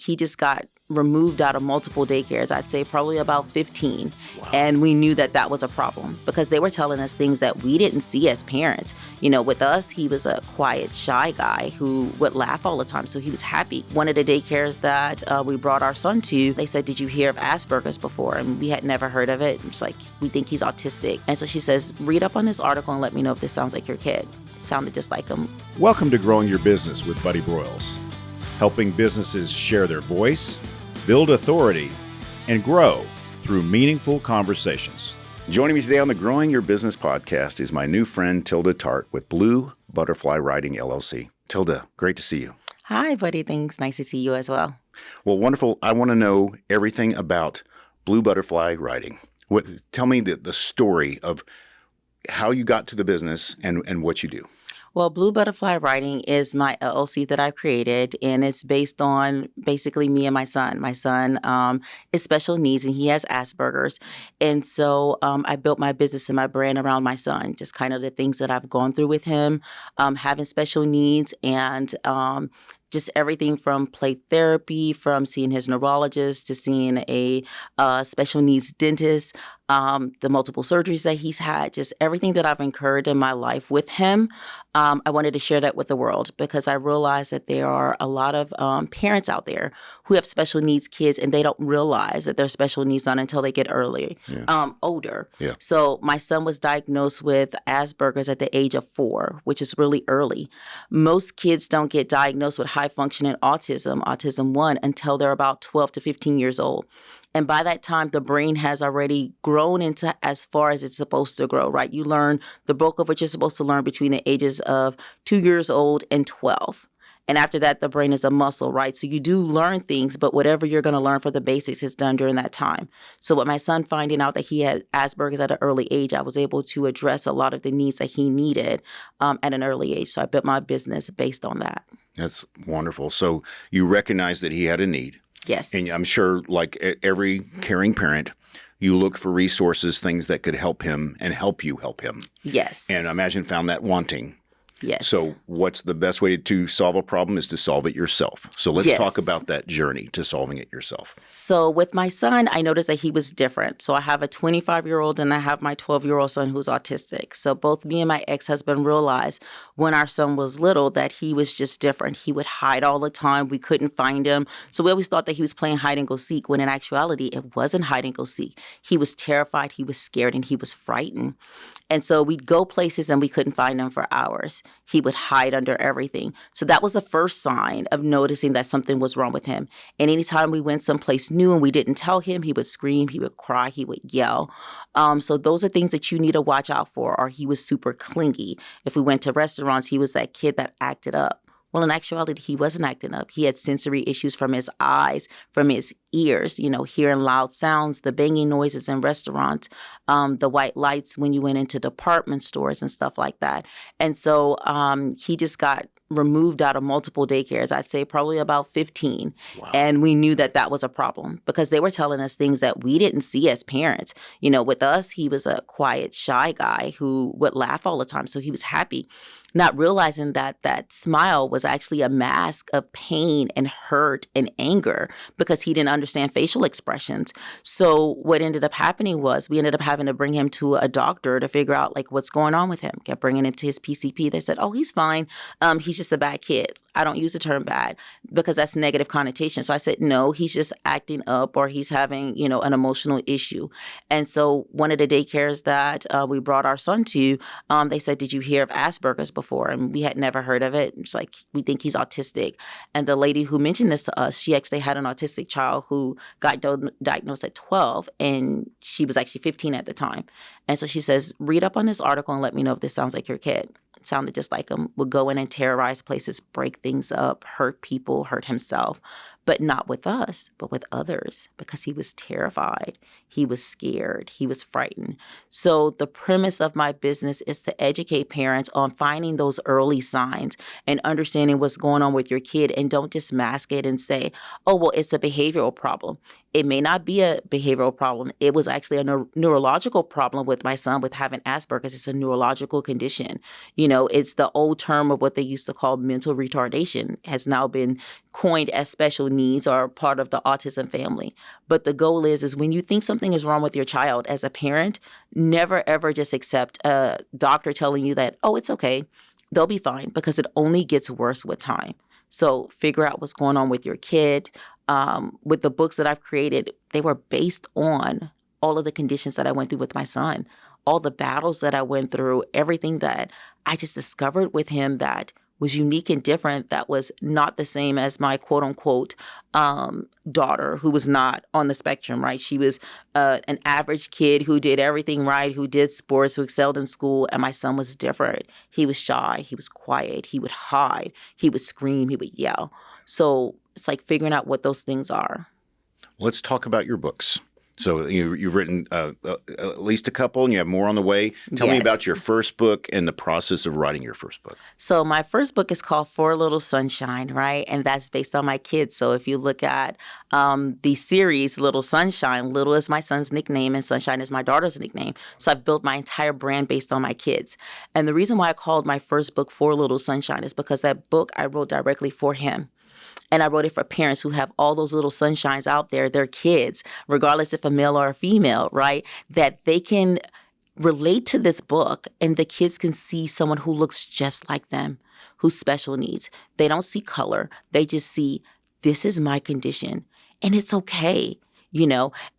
he just got removed out of multiple daycares, I'd say probably about 15. Wow. And we knew that that was a problem because they were telling us things that we didn't see as parents. With us, he was a quiet, shy guy who would laugh all the time. So he was happy. One of the daycares that we brought our son to, they said, "Did you hear of Asperger's before?" And we had never heard of it. It's like, we think he's autistic. And so she says, "Read up on this article and let me know if this sounds like your kid." It sounded just like him. Welcome to Growing Your Business with Buddy Broyles, helping businesses share their voice, build authority, and grow through meaningful conversations. Joining me today on the Growing Your Business podcast is my new friend, Tilda Tart with Blue Butterfly Writing LLC. Tilda, great to see you. Hi, Buddy. Thanks. Nice to see you as well. Well, wonderful. I want to know everything about Blue Butterfly Writing. Tell me the story of how you got to the business and what you do. Well, Blue Butterfly Writing is my LLC that I created, and it's based on basically me and my son. My son is special needs, and he has Asperger's. And so I built my business and my brand around my son, just kind of the things that I've gone through with him, having special needs, and just everything from play therapy, from seeing his neurologist to seeing a special needs dentist, the multiple surgeries that he's had, just everything that I've incurred in my life with him. I wanted to share that with the world because I realized that there are a lot of parents out there who have special needs kids and they don't realize that their special needs not until they get older. Yeah. So my son was diagnosed with Asperger's at the age of 4, which is really early. Most kids don't get diagnosed with high functioning autism 1, until they're about 12 to 15 years old. And by that time, the brain has already grown into as far as it's supposed to grow, right? You learn the bulk of what you're supposed to learn between the ages of 2 years old and 12. And after that, the brain is a muscle, right? So you do learn things, but whatever you're going to learn for the basics is done during that time. So with my son finding out that he had Asperger's at an early age, I was able to address a lot of the needs that he needed at an early age. So I built my business based on that. That's wonderful. So you recognize that he had a need. Yes. And I'm sure, like every caring parent, you looked for resources, things that could help him and help you help him. Yes. And I imagine found that wanting. Yes. So what's the best way to solve a problem is to solve it yourself. So let's talk about that journey to solving it yourself. So with my son, I noticed that he was different. So I have a 25-year-old and I have my 12-year-old son who's autistic. So both me and my ex-husband realized when our son was little that he was just different. He would hide all the time. We couldn't find him. So we always thought that he was playing hide and go seek, when in actuality, it wasn't hide and go seek. He was terrified, he was scared, and he was frightened. And so we'd go places and we couldn't find him for hours. He would hide under everything. So that was the first sign of noticing that something was wrong with him. And anytime we went someplace new and we didn't tell him, he would scream, he would cry, he would yell. So those are things that you need to watch out for. Or he was super clingy. If we went to restaurants, he was that kid that acted up. Well, in actuality, he wasn't acting up. He had sensory issues from his eyes, from his ears, hearing loud sounds, the banging noises in restaurants, the white lights when you went into department stores and stuff like that. And so he just got removed out of multiple daycares, I'd say probably about 15. Wow. And we knew that that was a problem because they were telling us things that we didn't see as parents. With us, he was a quiet, shy guy who would laugh all the time. So he was happy, not realizing that that smile was actually a mask of pain and hurt and anger because he didn't understand facial expressions. So what ended up happening was we ended up having to bring him to a doctor to figure out what's going on with him. Kept bringing him to his PCP. They said, "Oh, he's fine. He's just a bad kid." I don't use the term bad because that's negative connotation. So I said, no, he's just acting up or he's having, an emotional issue. And so one of the daycares that we brought our son to, they said, "Did you hear of Asperger's before?" And we had never heard of it. It's like, we think he's autistic. And the lady who mentioned this to us, she actually had an autistic child who got diagnosed at 12, and she was actually 15 at the time. And so she says, "Read up on this article and let me know if this sounds like your kid." It sounded just like him. Would go in and terrorize places, break things up, hurt people, hurt himself. But not with us, but with others, because he was terrified. He was scared. He was frightened. So the premise of my business is to educate parents on finding those early signs and understanding what's going on with your kid, and don't just mask it and say, "Oh, well, it's a behavioral problem." It may not be a behavioral problem. It was actually a neurological problem with my son with having Asperger's. It's a neurological condition. It's the old term of what they used to call mental retardation has now been coined as special needs or part of the autism family. But the goal is when you think something is wrong with your child as a parent, never ever just accept a doctor telling you that, oh, it's okay, they'll be fine, because it only gets worse with time. So figure out what's going on with your kid. With the books that I've created, they were based on all of the conditions that I went through with my son, all the battles that I went through, everything that I just discovered with him that was unique and different, that was not the same as my quote unquote daughter, who was not on the spectrum, right? She was an average kid who did everything right, who did sports, who excelled in school. And my son was different. He was shy. He was quiet. He would hide. He would scream. He would yell. So it's like figuring out what those things are. Let's talk about your books. So you've written at least a couple, and you have more on the way. Tell me about your first book and the process of writing your first book. So my first book is called For Little Sunshine, right? And that's based on my kids. So if you look at the series Little Sunshine, Little is my son's nickname and Sunshine is my daughter's nickname. So I've built my entire brand based on my kids. And the reason why I called my first book For Little Sunshine is because that book I wrote directly for him. And I wrote it for parents who have all those little sunshines out there, their kids, regardless if a male or a female, right? That they can relate to this book and the kids can see someone who looks just like them, who's special needs. They don't see color. They just see, this is my condition and it's okay,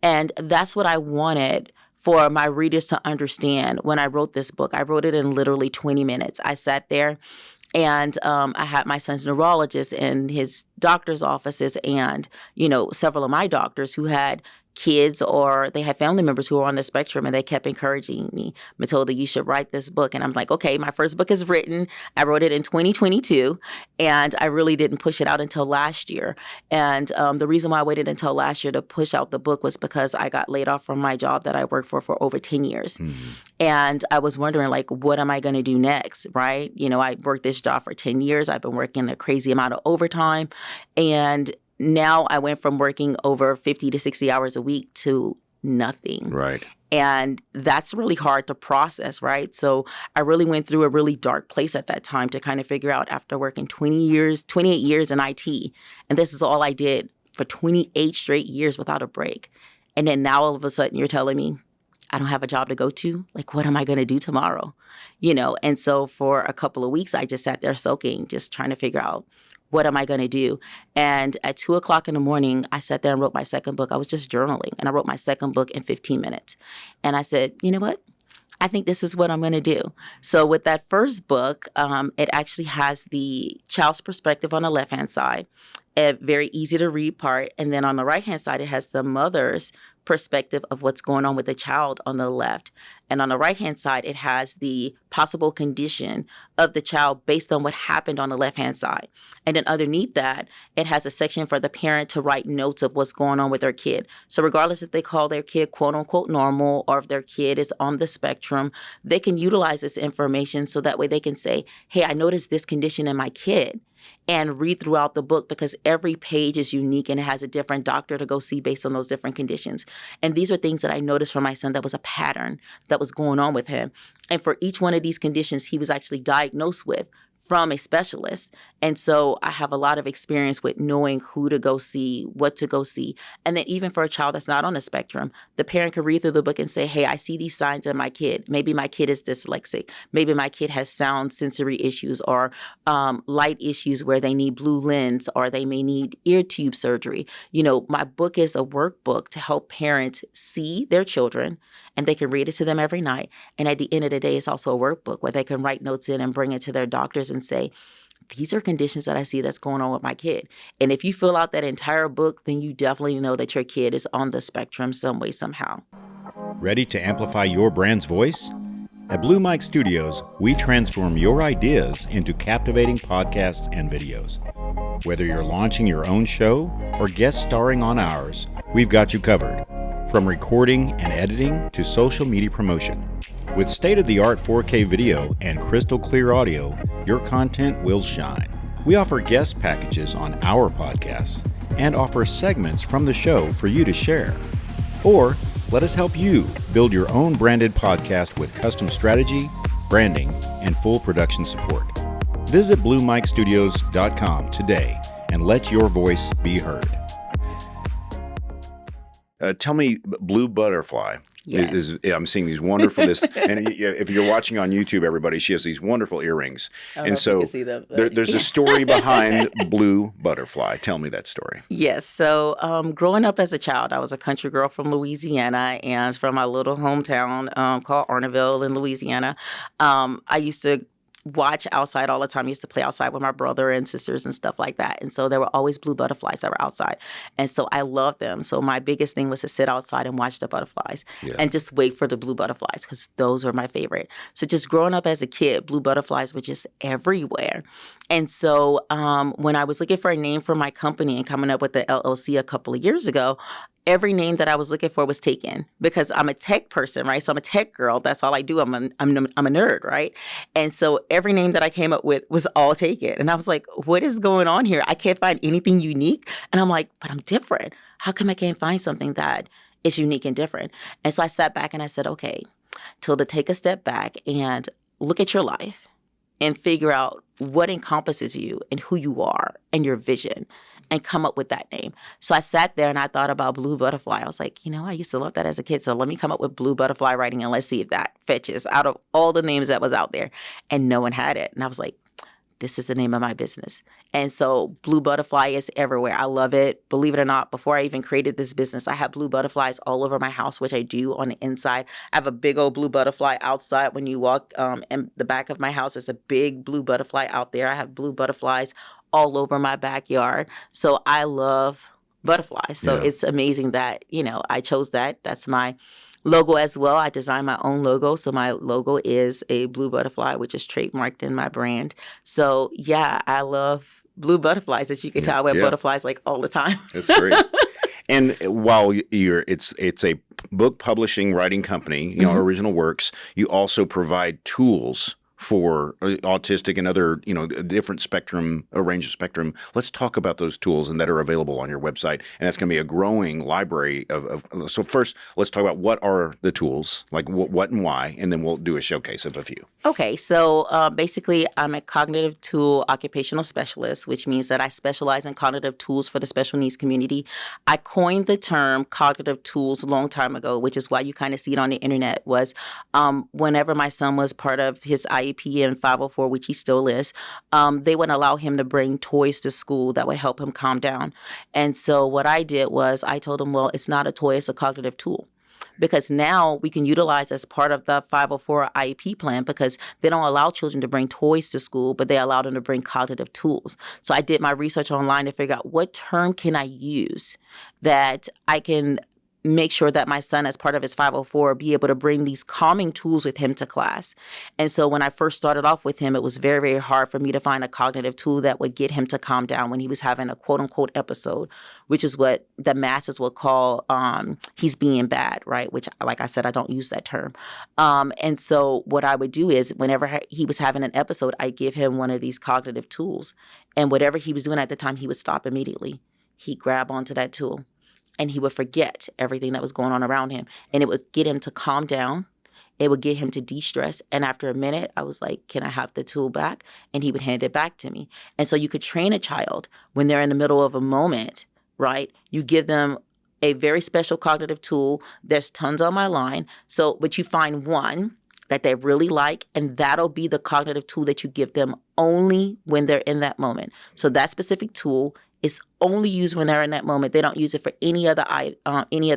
And that's what I wanted for my readers to understand when I wrote this book. I wrote it in literally 20 minutes. I sat there. And I had my son's neurologist and his doctor's offices and, several of my doctors who had kids or they had family members who were on the spectrum, and they kept encouraging me, Matilda, you should write this book. And I'm like, okay, my first book is written. I wrote it in 2022, and I really didn't push it out until last year. And the reason why I waited until last year to push out the book was because I got laid off from my job that I worked for over 10 years. Mm-hmm. And I was wondering, like, what am I going to do next, right? I worked this job for 10 years. I've been working a crazy amount of overtime. And now I went from working over 50 to 60 hours a week to nothing. Right. And that's really hard to process, right? So I really went through a really dark place at that time to kind of figure out, after working 28 years in IT, and this is all I did for 28 straight years without a break. And then now all of a sudden you're telling me I don't have a job to go to? Like, what am I going to do tomorrow? And so for a couple of weeks, I just sat there soaking, just trying to figure out, what am I going to do? And at 2:00 in the morning, I sat there and wrote my second book. I was just journaling, and I wrote my second book in 15 minutes. And I said, you know what? I think this is what I'm going to do. So with that first book, it actually has the child's perspective on the left-hand side, a very easy to read part. And then on the right-hand side, it has the mother's perspective of what's going on with the child on the left. And on the right-hand side, it has the possible condition of the child based on what happened on the left-hand side. And then underneath that, it has a section for the parent to write notes of what's going on with their kid. So regardless if they call their kid quote-unquote normal or if their kid is on the spectrum, they can utilize this information so that way they can say, hey, I noticed this condition in my kid. And read throughout the book, because every page is unique and it has a different doctor to go see based on those different conditions. And these are things that I noticed for my son that was a pattern that was going on with him. And for each one of these conditions, he was actually diagnosed with from a specialist. And so I have a lot of experience with knowing who to go see, what to go see. And then even for a child that's not on the spectrum, the parent can read through the book and say, hey, I see these signs in my kid. Maybe my kid is dyslexic. Maybe my kid has sound sensory issues or light issues where they need blue lens or they may need ear tube surgery. My book is a workbook to help parents see their children, and they can read it to them every night. And at the end of the day, it's also a workbook where they can write notes in and bring it to their doctors and say, these are conditions that I see that's going on with my kid. And if you fill out that entire book, then you definitely know that your kid is on the spectrum some way, somehow. Ready to amplify your brand's voice? At Blue Mike Studios, we transform your ideas into captivating podcasts and videos. Whether you're launching your own show or guest starring on ours, we've got you covered. From recording and editing to social media promotion. With state-of-the-art 4K video and crystal clear audio, your content will shine. We offer guest packages on our podcasts and offer segments from the show for you to share. Or let us help you build your own branded podcast with custom strategy, branding, and full production support. Visit BlueMicStudios.com today and let your voice be heard. Tell me, Blue Butterfly. Yes. I'm seeing these wonderful, and if you're watching on YouTube, everybody, she has these wonderful earrings. I don't know if you can see them, there's a story behind Blue Butterfly. Tell me that story. Yes. So growing up as a child, I was a country girl from Louisiana and from my little hometown called Arnaville in Louisiana. I used to watch outside all the time. I used to play outside with my brother and sisters and stuff like that. And so there were always blue butterflies that were outside. And so I loved them. So my biggest thing was to sit outside and watch the butterflies and just wait for the blue butterflies because those were my favorite. So just growing up as a kid, blue butterflies were just everywhere. And so when I was looking for a name for my company and coming up with the LLC a couple of years ago, every name that I was looking for was taken because I'm a tech person, right? So I'm a tech girl. That's all I do. I'm a nerd, right? And so every name that I came up with was all taken. And I was like, what is going on here? I can't find anything unique. And I'm like, but I'm different. How come I can't find something that is unique and different? And so I sat back and I said, okay, Tilda, take a step back and look at your life and figure out what encompasses you and who you are and your vision and come up with that name. So I sat there and I thought about Blue Butterfly. I was like, I used to love that as a kid. So let me come up with Blue Butterfly Writing and let's see if that fetches out of all the names that was out there. And no one had it. And I was like, this is the name of my business. And so Blue Butterfly is everywhere. I love it. Believe it or not, before I even created this business, I had blue butterflies all over my house, which I do on the inside. I have a big old blue butterfly outside. When you walk in the back of my house, there's a big blue butterfly out there. I have blue butterflies all over my backyard. So I love butterflies. So it's amazing that, I chose that. That's my logo as well. I designed my own logo. So my logo is a blue butterfly, which is trademarked in my brand. So yeah, I love blue butterflies. As you can tell, I wear butterflies like all the time. That's great. And while it's a book publishing writing company, Original Works, you also provide tools for autistic and other, different spectrum, a range of spectrum. Let's talk about those tools and that are available on your website. And that's going to be a growing library so first, let's talk about what are the tools, like what and why, and then we'll do a showcase of a few. Okay, so basically I'm a cognitive tool occupational specialist, which means that I specialize in cognitive tools for the special needs community. I coined the term cognitive tools a long time ago, which is why you kind of see it on the internet, was whenever my son was part of his IEP and 504, which he still is, they wouldn't allow him to bring toys to school that would help him calm down. And so what I did was I told him, well, it's not a toy, it's a cognitive tool. Because now we can utilize as part of the 504 IEP plan because they don't allow children to bring toys to school, but they allow them to bring cognitive tools. So I did my research online to figure out what term can I use that I can make sure that my son, as part of his 504, be able to bring these calming tools with him to class. And so when I first started off with him, it was very, very hard for me to find a cognitive tool that would get him to calm down when he was having a quote-unquote episode, which is what the masses will call he's being bad, right? Which, like I said, I don't use that term. And so what I would do is whenever he was having an episode, I give him one of these cognitive tools. And whatever he was doing at the time, he would stop immediately. He'd grab onto that tool. And he would forget everything that was going on around him. And it would get him to calm down. It would get him to de-stress. And after a minute, I was like, can I have the tool back? And he would hand it back to me. And so you could train a child when they're in the middle of a moment, right? You give them a very special cognitive tool. There's tons on my line. But you find one that they really like, and that'll be the cognitive tool that you give them only when they're in that moment. So that specific tool is only used when they're in that moment. They don't use it for any other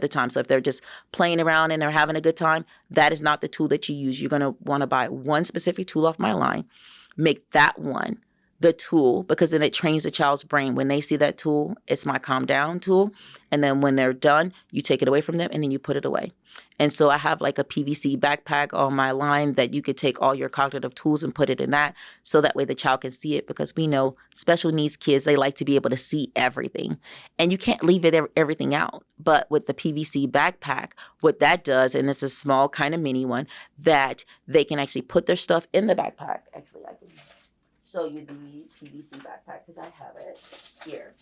time. So if they're just playing around and they're having a good time, that is not the tool that you use. You're going to want to buy one specific tool off my line, make that one the tool, because then it trains the child's brain. When they see that tool, it's my calm down tool. And then when they're done, you take it away from them and then you put it away. And so I have like a PVC backpack on my line that you could take all your cognitive tools and put it in that. So that way the child can see it, because we know special needs kids, they like to be able to see everything. And you can't leave everything out. But with the PVC backpack, what that does, and it's a small kind of mini one, that they can actually put their stuff in the backpack. Actually, I can show you the PVC backpack because I have it here.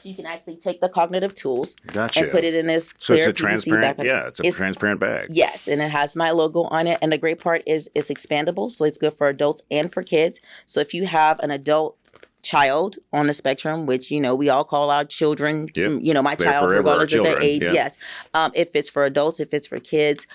You can actually take the cognitive tools Gotcha. and put it in this So clear it's a PVC transparent, backpack. yeah, it's a transparent bag. Yes, and it has my logo on it. And the great part is it's expandable, so it's good for adults and for kids. So if you have an adult child on the spectrum, which, we all call our children, my They're child, forever our regardless of their children. age, Yeah. yes. If it's for adults, if it's for kids,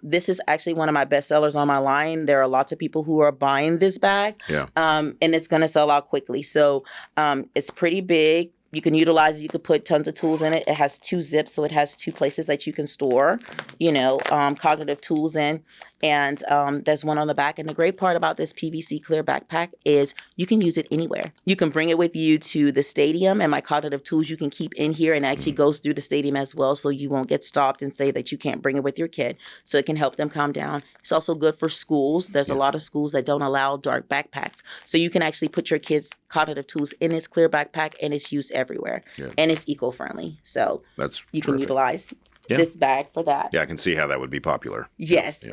this is actually one of my best sellers on my line. There are lots of people who are buying this bag, and it's going to sell out quickly. So it's pretty big. You can utilize it. You could put tons of tools in it. It has 2 zips, so it has 2 places that you can store, cognitive tools in. And there's one on the back. And the great part about this PVC clear backpack is you can use it anywhere. You can bring it with you to the stadium, and my cognitive tools you can keep in here, and it actually goes through the stadium as well, so you won't get stopped and say that you can't bring it with your kid. So it can help them calm down. It's also good for schools. There's a lot of schools that don't allow dark backpacks. So you can actually put your kids' cognitive tools in this clear backpack, and it's used everywhere. And it's eco-friendly. So you can utilize this bag for that. Yeah, I can see how that would be popular. Yes.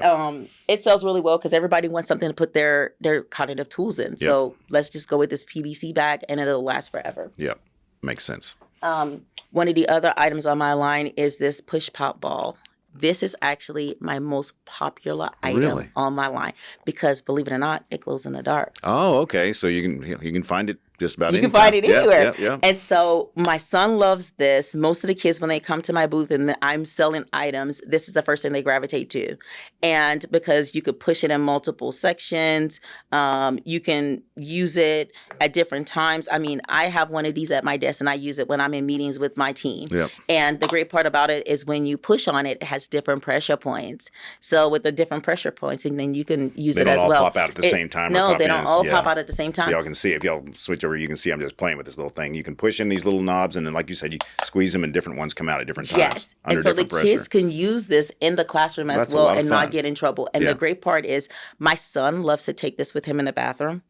It sells really well because everybody wants something to put their cognitive tools in. So let's just go with this PVC bag, and it'll last forever. Yeah, makes sense. One of the other items on my line is this push pop ball. This is actually my most popular item on my line because, believe it or not, it glows in the dark. Oh, okay. So you can find it just about You anytime. can find it anywhere. Yeah. And so my son loves this. Most of the kids, when they come to my booth and I'm selling items, this is the first thing they gravitate to. And because you could push it in multiple sections, you can use it at different times. I mean, I have one of these at my desk, and I use it when I'm in meetings with my team. And the great part about it is when you push on it, it has different pressure points. So with the different pressure points, and then you can use it as well. They don't all pop out at the same time. No, they don't all pop out at the same time. So y'all can see, if y'all switch over, you can see I'm just playing with this little thing. You can push in these little knobs, and then, like you said, you squeeze them, and different ones come out at different times. Yes, and so the kids can use this in the classroom as well and not get in trouble. And the great part is my son loves to take this with him in the bathroom,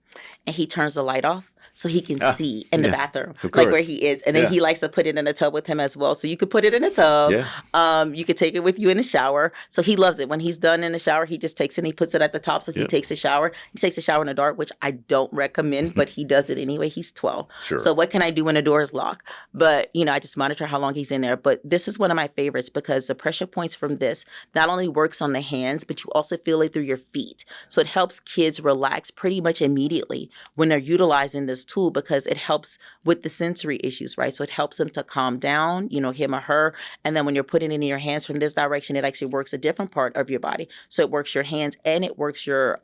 and he turns the light off so he can see in the bathroom, like where he is. And then he likes to put it in the tub with him as well. So you could put it in the tub. You could take it with you in the shower. So he loves it. When he's done in the shower, he just takes it and he puts it at the top. So he takes a shower. He takes a shower in the dark, which I don't recommend, but he does it anyway. He's 12. So what can I do when the door is locked? But, I just monitor how long he's in there. But this is one of my favorites because the pressure points from this not only works on the hands, but you also feel it through your feet. So it helps kids relax pretty much immediately when they're utilizing this tool because it helps with the sensory issues, right? So it helps them to calm down, him or her. And then when you're putting it in your hands from this direction, it actually works a different part of your body. So it works your hands and it works your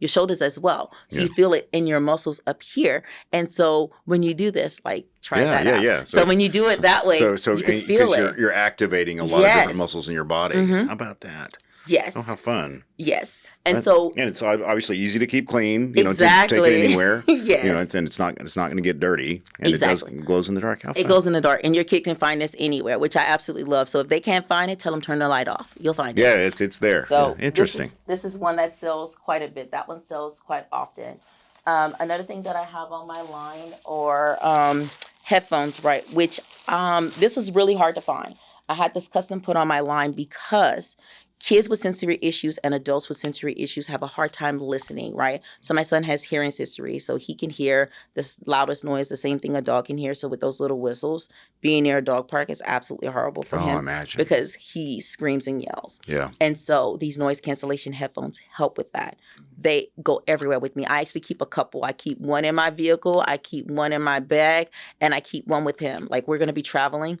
shoulders as well. So you feel it in your muscles up here. And so when you do this, try that out. Yeah. So when you do it that way, you can feel it. You're activating a lot of different muscles in your body. How about that? Yes. Oh, how fun. Yes. And it's obviously easy to keep clean. Exactly. Take it anywhere. Yes. And it's not going to get dirty. And it glows in the dark. How fun. It glows in the dark, and your kid can find this anywhere, which I absolutely love. So if they can't find it, tell them turn the light off. You'll find it. Yeah, it's there. So interesting. This is one that sells quite a bit. That one sells quite often. Another thing that I have on my line are headphones, right? Which this was really hard to find. I had this custom put on my line because kids with sensory issues and adults with sensory issues have a hard time listening, right? So my son has hearing sensory, so he can hear the loudest noise, the same thing a dog can hear. So with those little whistles, being near a dog park is absolutely horrible for him. Imagine. Because he screams and yells. Yeah. And so these noise cancellation headphones help with that. They go everywhere with me. I actually keep a couple. I keep one in my vehicle, I keep one in my bag, and I keep one with him. Like we're going to be traveling.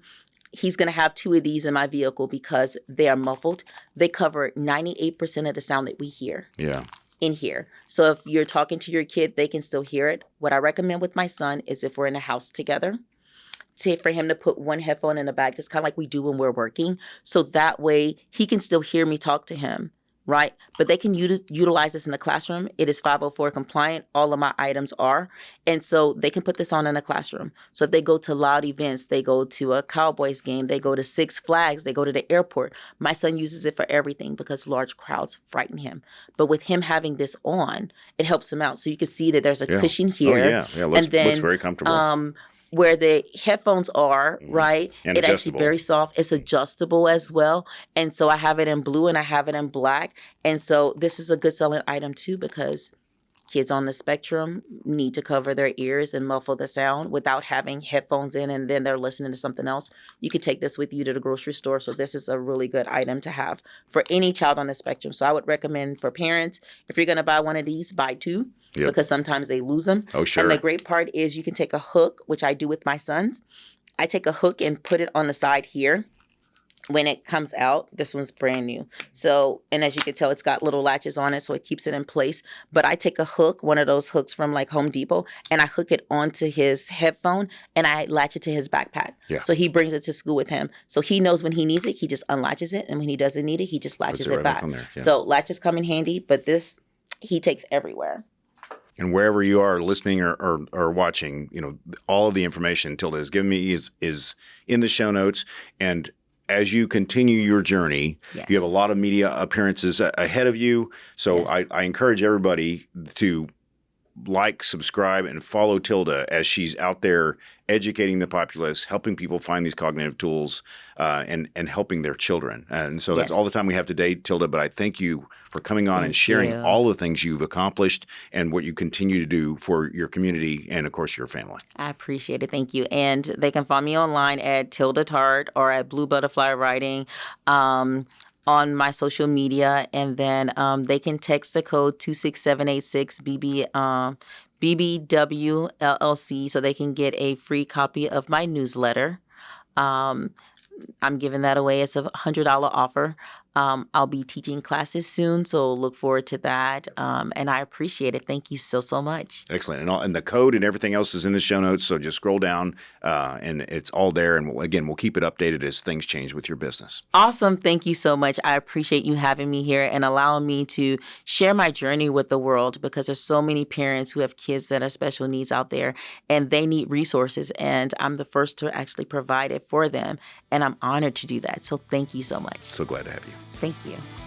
He's going to have 2 of these in my vehicle because they are muffled. They cover 98% of the sound that we hear in here. So if you're talking to your kid, they can still hear it. What I recommend with my son is if we're in a house together, for him to put one headphone in the bag, just kind of like we do when we're working. So that way he can still hear me talk to him. Right? But they can utilize this in the classroom. It is 504 compliant. All of my items are. And so they can put this on in the classroom. So if they go to loud events, they go to a Cowboys game, they go to Six Flags, they go to the airport. My son uses it for everything because large crowds frighten him. But with him having this on, it helps him out. So you can see that there's a cushion here. Looks very comfortable. Where the headphones are, right? And it's actually very soft. It's adjustable as well. And so I have it in blue and I have it in black. And so this is a good selling item too because kids on the spectrum need to cover their ears and muffle the sound without having headphones in and then they're listening to something else. You could take this with you to the grocery store. So this is a really good item to have for any child on the spectrum. So I would recommend for parents, if you're going to buy one of these, buy two. Yep. Because sometimes they lose them. Oh, sure. And the great part is you can take a hook, which I do with my sons. I take a hook and put it on the side here. When it comes out, this one's brand new. So, and as you can tell, it's got little latches on it, so it keeps it in place. But I take a hook, one of those hooks from like Home Depot, and I hook it onto his headphone, and I latch it to his backpack. Yeah. So he brings it to school with him. So he knows when he needs it, he just unlatches it, and when he doesn't need it, he just latches it back. Yeah. So latches come in handy, but this he takes everywhere. And wherever you are listening or watching, you know, all of the information Tilda has given me is in the show notes. And as you continue your journey, you have a lot of media appearances ahead of you. So I encourage everybody to like, subscribe, and follow Tilda as she's out there educating the populace, helping people find these cognitive tools, and helping their children. And so that's all the time we have today, Tilda. But I thank you for coming on and sharing all the things you've accomplished and what you continue to do for your community and, of course, your family. I appreciate it. Thank you. And they can find me online at Tilda Tart or at Blue Butterfly Writing. On my social media, and then they can text the code 26786 BBW LLC so they can get a free copy of my newsletter. I'm giving that away. It's a $100 offer. I'll be teaching classes soon, so look forward to that. And I appreciate it. Thank you so much. Excellent. And the code and everything else is in the show notes, so just scroll down, and it's all there. And we'll keep it updated as things change with your business. Awesome. Thank you so much. I appreciate you having me here and allowing me to share my journey with the world, because there's so many parents who have kids that are special needs out there, and they need resources. And I'm the first to actually provide it for them. And I'm honored to do that. So thank you so much. So glad to have you. Thank you.